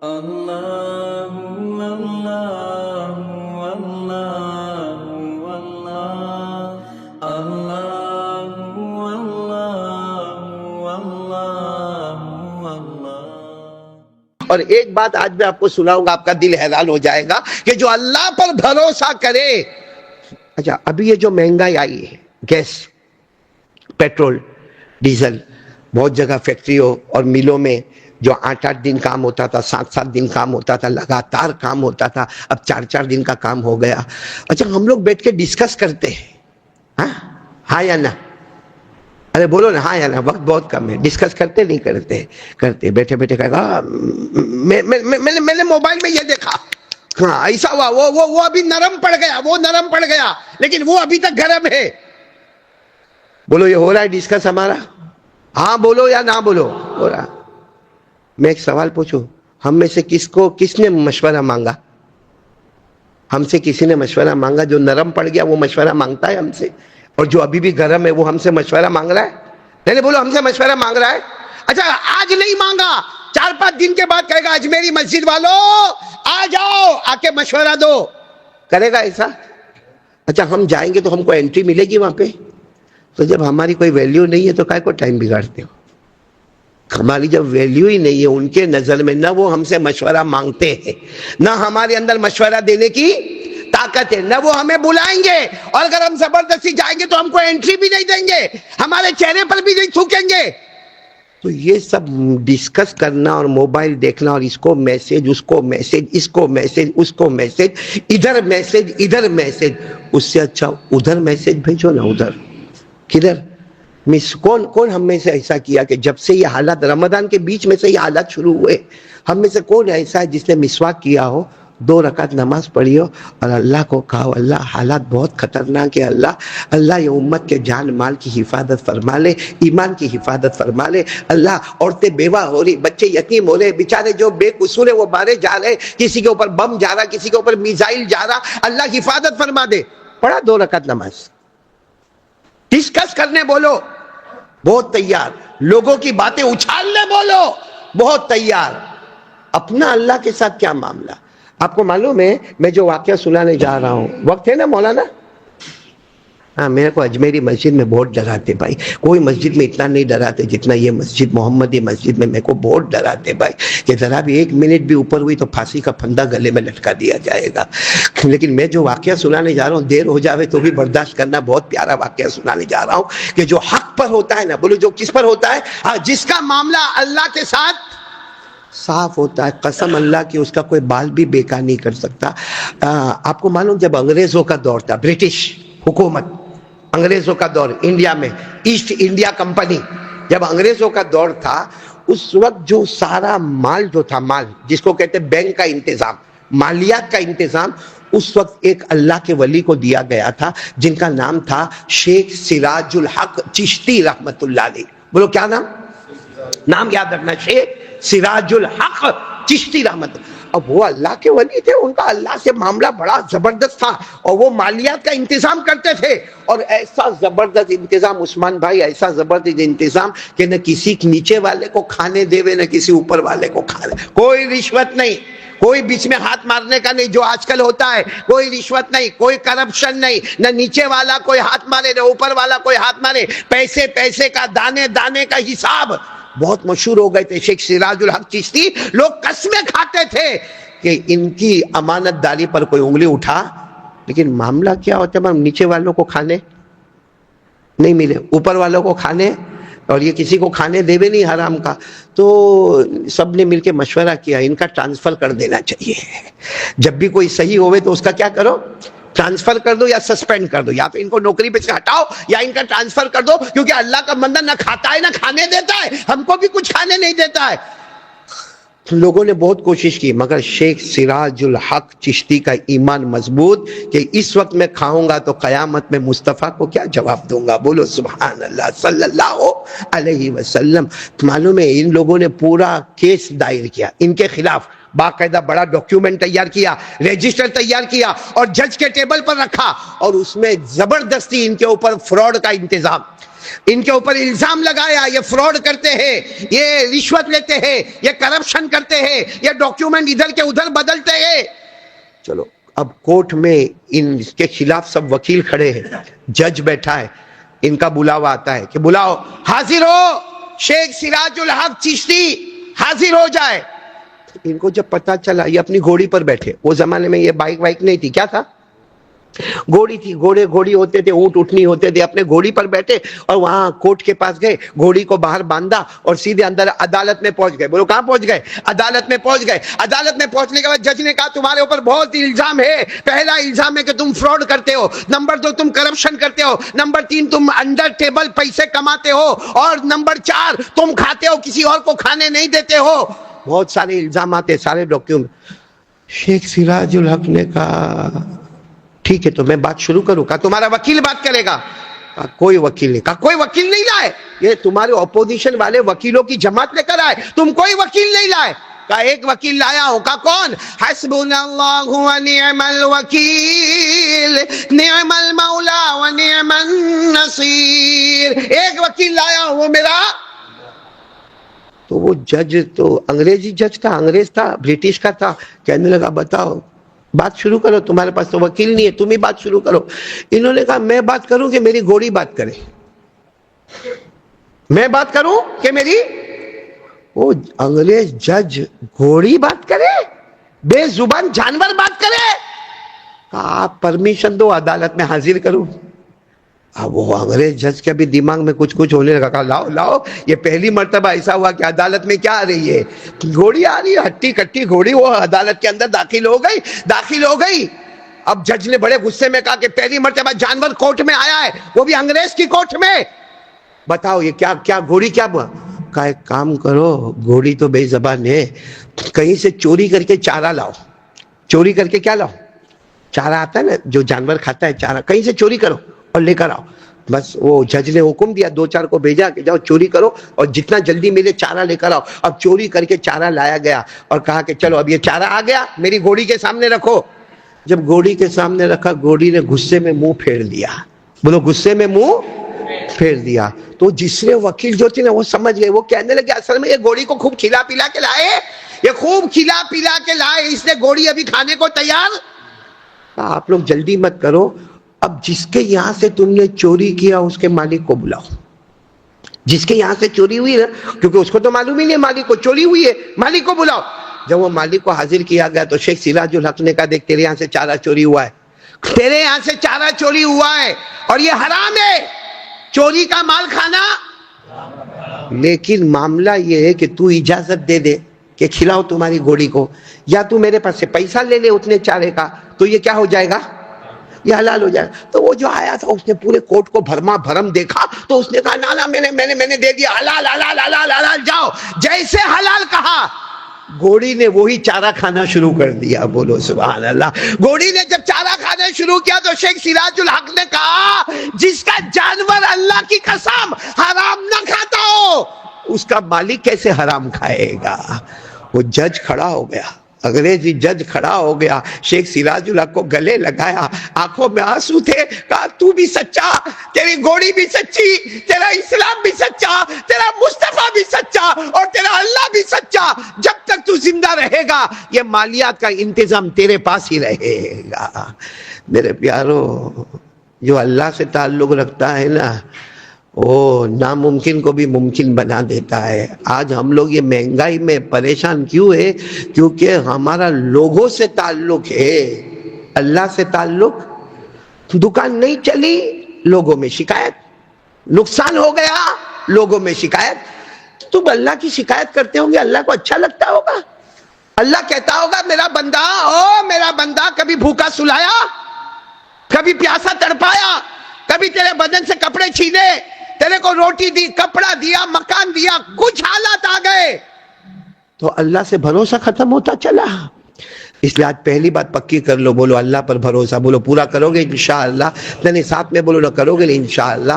اللہ اللہ اللہ اللہ اللہ اللہ اللہ۔ اور ایک بات آج میں آپ کو سناؤں گا، آپ کا دل حیران ہو جائے گا کہ جو اللہ پر بھروسہ کرے۔ اچھا، ابھی یہ جو مہنگائی آئی ہے، گیس، پیٹرول، ڈیزل، بہت جگہ فیکٹریوں اور ملوں میں جو 8 دن کام ہوتا تھا، 7 دن کام ہوتا تھا، لگاتار کام ہوتا تھا، اب 4 دن کا کام ہو گیا۔ اچھا، ہم لوگ بیٹھ کے ڈسکس کرتے ہیں، ہاں یا نہ؟ ارے بولو نا، ہاں یا نا؟ وقت بہت کم ہے، ڈسکس کرتے نہیں کرتے بیٹھے بیٹھے کہے گا میں نے موبائل میں یہ دیکھا، ہاں ایسا ہوا، وہ ابھی نرم پڑ گیا، وہ نرم پڑ گیا، لیکن وہ ابھی تک گرم ہے۔ بولو یہ ہو رہا ہے ڈسکس ہمارا؟ ہاں بولو یا نہ بولو؟ ہو رہا۔ میں ایک سوال پوچھوں، ہم میں سے کس نے مشورہ مانگا؟ ہم سے کسی نے مشورہ مانگا؟ جو نرم پڑ گیا وہ مشورہ مانگتا ہے ہم سے، اور جو ابھی بھی گرم ہے وہ ہم سے مشورہ مانگ رہا ہے؟ نہیں بولو، ہم سے مشورہ مانگ رہا ہے۔ اچھا، آج نہیں مانگا، 4-5 دن کے بعد کہے گا اجمیری مسجد والوں آ جاؤ، آ کے مشورہ دو، کرے گا ایسا؟ اچھا، ہم جائیں گے تو ہم کو انٹری ملے گی وہاں پہ؟ تو جب ہماری کوئی ویلیو نہیں ہے تو کائے کو ٹائم بگاڑتے ہو؟ ہماری جب ویلیو ہی نہیں ہے ان کے نظر میں، نہ وہ ہم سے مشورہ مانگتے ہیں، نہ ہمارے اندر مشورہ دینے کی طاقت ہے، نہ وہ ہمیں بلائیں گے، اور اگر ہم زبردستی جائیں گے تو ہم کو انٹری بھی نہیں دیں گے، ہمارے چہرے پر بھی نہیں تھوکیں گے۔ تو یہ سب ڈسکس کرنا اور موبائل دیکھنا، اور اس کو میسج، اس کو میسج، اس کو میسج، اس کو میسج، ادھر میسج، ادھر میسج، اس سے اچھا ادھر میسج بھیجو نا۔ ادھر کدھر؟ کون ہم میں سے ایسا کیا کہ جب سے یہ حالات رمضان کے بیچ میں سے یہ حالات شروع ہوئے، ہم میں سے کون ایسا ہے جس نے مسواک کیا ہو، 2 رکعت نماز پڑھی ہو، اور اللہ کو کہا اللہ حالات بہت خطرناک ہے، اللہ یہ امت کے جان مال کی حفاظت فرما لے، ایمان کی حفاظت فرما لے، اللہ عورتیں بیوہ ہو رہی، بچے یتیم ہو رہے، بیچارے جو بے قصور ہے وہ مارے جا رہے، کسی کے اوپر بم جا رہا، کسی کے اوپر میزائل جا رہا، اللہ حفاظت فرما دے۔ پڑھا 2 رکعت نماز، ڈسکس کرنے بولو بہت تیار، لوگوں کی باتیں اچھالنے بولو بہت تیار۔ اپنا اللہ کے ساتھ کیا معاملہ؟ آپ کو معلوم ہے میں جو واقعہ سنانے جا رہا ہوں، وقت ہے نا مولانا؟ ہاں، میرے کو اجمیری مسجد میں بہت ڈراتے بھائی، کوئی مسجد میں اتنا نہیں ڈراتے جتنا یہ مسجد، محمدی مسجد میں میرے کو بہت ڈراتے بھائی، کہ ذرا بھی 1 منٹ بھی اوپر ہوئی تو پھانسی کا پھندا گلے میں لٹکا دیا جائے گا۔ لیکن میں جو واقعہ سنانے جا رہا ہوں، دیر ہو جاوے تو بھی برداشت کرنا، بہت پیارا واقعہ سنانے جا رہا ہوں کہ جو حق پر ہوتا ہے نا، بولو جو کس پر ہوتا ہے؟ جس کا معاملہ اللہ کے ساتھ صاف ہوتا ہے، قسم اللہ کی اس کا کوئی بال بھی بیکار نہیں کر سکتا۔ آپ کو معلوم جب انگریزوں کا دور تھا، برٹش حکومت، انگریزوں کا دور انڈیا میں، ایسٹ انڈیا کمپنی، جب انگریزوں کا دور تھا، اس وقت جو سارا مال جو تھا، مال جس کو کہتے ہیں بینک کا انتظام، مالیات کا انتظام، اس وقت ایک اللہ کے ولی کو دیا گیا تھا جن کا نام تھا شیخ سراج الحق چشتی رحمت اللہ علیہ۔ بولو کیا نام یاد رکھنا، شیخ سراج الحق چشتی رحمت۔ اب وہ اللہ کے ولی تھے، ان کا اللہ سے معاملہ بڑا زبردست تھا، اور وہ مالیات کا انتظام کرتے تھے، اور ایسا زبردست انتظام عثمان بھائی، ایسا زبردست انتظام کہ نہ کسی نیچے والے کو کھانے دے نہ کسی اوپر والے کو کھانے، کوئی رشوت نہیں، کوئی بیچ میں ہاتھ مارنے کا نہیں جو آج کل ہوتا ہے، کوئی رشوت نہیں، کوئی کرپشن نہیں، نہ نیچے والا کوئی ہاتھ مارے نہ اوپر والا کوئی ہاتھ مارے، پیسے کا دانے دانے کا حساب۔ بہت مشہور ہو گئے تھے شیخ سراج الحق چشتی، لوگ قسمیں کھاتے تھے کہ ان کی امانت داری پر کوئی انگلی اٹھا، لیکن معاملہ کیا ہوتا ہے، نیچے والوں کو کھانے نہیں ملے، اوپر والوں کو کھانے، اور یہ کسی کو کھانے دے بھی نہیں حرام کا، تو سب نے مل کے مشورہ کیا ان کا ٹرانسفر کر دینا چاہیے، جب بھی کوئی صحیح ہوئے تو اس کا کیا کرو، ٹرانسفر کر دو یا سسپینڈ کر دو، یا پھر ان کو نوکری پہ سے ہٹاؤ یا ان کا ٹرانسفر کر دو، کیونکہ اللہ کا بندہ نہ کھاتا ہے نہ کھانے دیتا ہے، ہم کو بھی کچھ کھانے نہیں دیتا ہے۔ لوگوں نے بہت کوشش کی، مگر شیخ سراج الحق چشتی کا ایمان مضبوط کہ اس وقت میں کھاؤں گا تو قیامت میں مصطفیٰ کو کیا جواب دوں گا، بولو سبحان اللہ صلی اللہ علیہ وسلم۔ معلوم ہے ان لوگوں نے پورا کیس دائر کیا ان کے خلاف، باقاعدہ بڑا ڈاکیومنٹ تیار کیا, رجسٹر تیار کیا اور جج کے ٹیبل پر رکھا, اور اس میں زبردستی ان کے اوپر فراڈ کا انتظام, ان کے اوپر الزام لگایا, یہ فراڈ کرتے ہیں, یہ رشوت لیتے ہیں, یہ کرپشن کرتے ہیں, یہ ڈاکیومنٹ ادھر کے ادھر بدلتے ہیں. چلو اب کورٹ میں ان کے خلاف سب وکیل کھڑے ہیں, جج بیٹھا ہے, ان کا بلاوا آتا ہے کہ بلاؤ, حاضر ہو شیخ سراج الحق چشتی, حاضر ہو جائے. ان کو جب پتا چلا یہ اپنی گھوڑی پر بیٹھے, وہ زمانے میں یہ بائک وائک نہیں تھی, کیا تھا, گھوڑی تھی, گھوڑی ہوتے تھے, اونٹ اٹھنی ہوتے تھے, اپنے گھوڑی پر بیٹھے اور وہاں کورٹ کے پاس گئے, گھوڑی کو باہر باندھا اور سیدھے اندر عدالت میں پہنچ گئے. بولو کہاں پہنچ گئے؟ عدالت میں پہنچ گئے. عدالت میں پہنچنے کے بعد جج نے کہا تمہارے اوپر بہت الزام ہے. پہلا الزام ہے کہ تم فراڈ کرتے ہو, نمبر 2 تم کرپشن کرتے ہو, نمبر 3 تم انڈر ٹیبل پیسے کماتے ہو, اور نمبر 4 تم کھاتے ہو, کسی اور کو کھانے نہیں دیتے ہو. بہت سارے الزامات ہیں, سارے ڈاکیومنٹ. شیخ سراج الحق نے کہا ٹھیک ہے تو میں بات شروع کروں. کہا تمہارا وکیل بات کرے گا. کہا کوئی وکیل نہیں. کہا کوئی وکیل نہیں لائے؟ یہ تمہارے اپوزیشن والے وکیلوں کی جماعت لے کر آئے, تم کوئی وکیل نہیں لائے؟ کہا ایک وکیل لایا ہوں. کہا کون؟ حسبنا اللہ و نعم الوکیل نعم المولا و نعم النصیر. ایک وکیل لایا ہوں, وہ میرا. تو وہ جج تو انگریزی جج تھا, انگریز تھا, برٹش کا تھا. کہنے لگا بتاؤ بات شروع کرو, تمہارے پاس تو وکیل نہیں ہے, تم ہی بات شروع کرو. انہوں نے کہا میں بات کروں کہ میری گھوڑی بات کرے؟ میں بات کروں کہ میری, وہ انگریز جج گھوڑی بات کرے, بے زبان جانور بات کرے؟ کہا آپ پرمیشن دو عدالت میں حاضر کروں. اب وہ انگریز جج کے بھی دماغ میں کچھ کچھ ہونے لگا. کہا لاؤ لاؤ, یہ پہلی مرتبہ ایسا ہوا کہ عدالت میں کیا آ رہی ہے, گھوڑی آ رہی ہے, ہٹی کٹی گھوڑی. وہ عدالت کے اندر داخل ہو گئی. اب جج نے بڑے غصے میں کہا کہ پہلی مرتبہ جانور کورٹ میں آیا ہے, وہ بھی انگریز کی کورٹ میں, بتاؤ یہ کیا گھوڑی کیا ہوا؟ کہا ایک کام کرو, گھوڑی تو بے زبان ہے, کہیں سے چوری کر کے چارہ لاؤ. چوری کر کے کیا لاؤ؟ چارہ آتا ہے نا جو جانور کھاتا ہے, چارہ کہیں سے چوری کرو اور لے کر آؤ. بس وہ جج نے حکم دیا, 2-4 کو بھیجا کہ جاؤ چوری کرو اور جتنا جلدی ملے چارہ لے کر آؤ. اب چوری کر کے چارہ لایا گیا اور کہا کہ چلو اب یہ چارہ آ گیا, میری گھوڑی کے سامنے رکھو. جب گھوڑی کے سامنے رکھا, گھوڑی نے غصے میں منہ پھیر دیا. بولو غصے میں منہ پھیر دیا. تو دوسرے وکیل جو تھے نا وہ سمجھ گئے, وہ کہنے لگے اصل میں یہ گھوڑی کو خوب کھلا پلا کے لائے, یہ خوب کھلا پلا کے لائے, اس نے گھوڑی ابھی کھانے کو تیار. آپ لوگ جلدی مت کرو, اب جس کے یہاں سے تم نے چوری کیا اس کے مالک کو بلاؤ. جس کے یہاں سے چوری ہوئی نا, کیونکہ اس کو تو معلوم ہی نہیں مالک کو چوری ہوئی ہے, مالک کو بلاؤ. جب وہ مالک کو حاضر کیا گیا تو شیخ سراج الحق نے کہا دیکھ تیرے یہاں سے چارہ چوری ہوا ہے, تیرے یہاں سے چارہ چوری ہوا ہے اور یہ حرام ہے, چوری کا مال کھانا. لیکن معاملہ یہ ہے کہ تو اجازت دے دے کہ کھلاؤ تمہاری گھوڑی کو, یا تو میرے پاس سے پیسہ لے لے اتنے چارے کا, تو یہ کیا ہو جائے گا, یہ حلال ہو جائے گا. تو وہ جو آیا تھا اس نے پورے کوٹ کو بھرما بھرم دیکھا, تو اس نے کہا نا میں نے دے دیا, حلال حلال حلال حلال. جاؤ. جیسے حلال کہا, گھوڑی نے وہی چارہ کھانا شروع کر دیا. بولو سبحان اللہ. گھوڑی نے جب چارہ کھانا شروع کیا تو شیخ سراج الحق نے کہا جس کا جانور اللہ کی قسم حرام نہ کھاتا ہو, اس کا مالک کیسے حرام کھائے گا. وہ جج کھڑا ہو گیا, انگریزی جج کھڑا ہو گیا, شیخ سراج الحق کو گلے لگایا, آنکھوں میں آنسو تھے. کہا تو بھی سچا, تیری گھوڑی بھی سچی, تیرا اسلام بھی سچا, تیرا مصطفیٰ بھی سچا اور تیرا اللہ بھی سچا. جب تک تو زندہ رہے گا یہ مالیات کا انتظام تیرے پاس ہی رہے گا. میرے پیارو, جو اللہ سے تعلق رکھتا ہے نا وہ ناممکن کو بھی ممکن بنا دیتا ہے. آج ہم لوگ یہ مہنگائی میں پریشان کیوں ہے؟ کیونکہ ہمارا لوگوں سے تعلق ہے, اللہ سے تعلق. دکان نہیں چلی, لوگوں میں شکایت, نقصان ہو گیا, لوگوں میں شکایت. تم اللہ کی شکایت کرتے ہوں گے, اللہ کو اچھا لگتا ہوگا. اللہ کہتا ہوگا میرا بندہ, او میرا بندہ, کبھی بھوکا سلایا, کبھی پیاسا تڑپایا, کبھی تیرے بدن سے کپڑے چھینے, تیرے کو روٹی دی, کپڑا دیا, مکان دیا, کچھ حالات آ گئے تو اللہ سے بھروسہ ختم ہوتا چلا. اس لیے آج پہلی بات پکی کر لو, بولو اللہ پر بھروسہ. بولو پورا کرو گے انشاءاللہ, نہیں ساتھ میں بولو نہ کرو گے انشاءاللہ.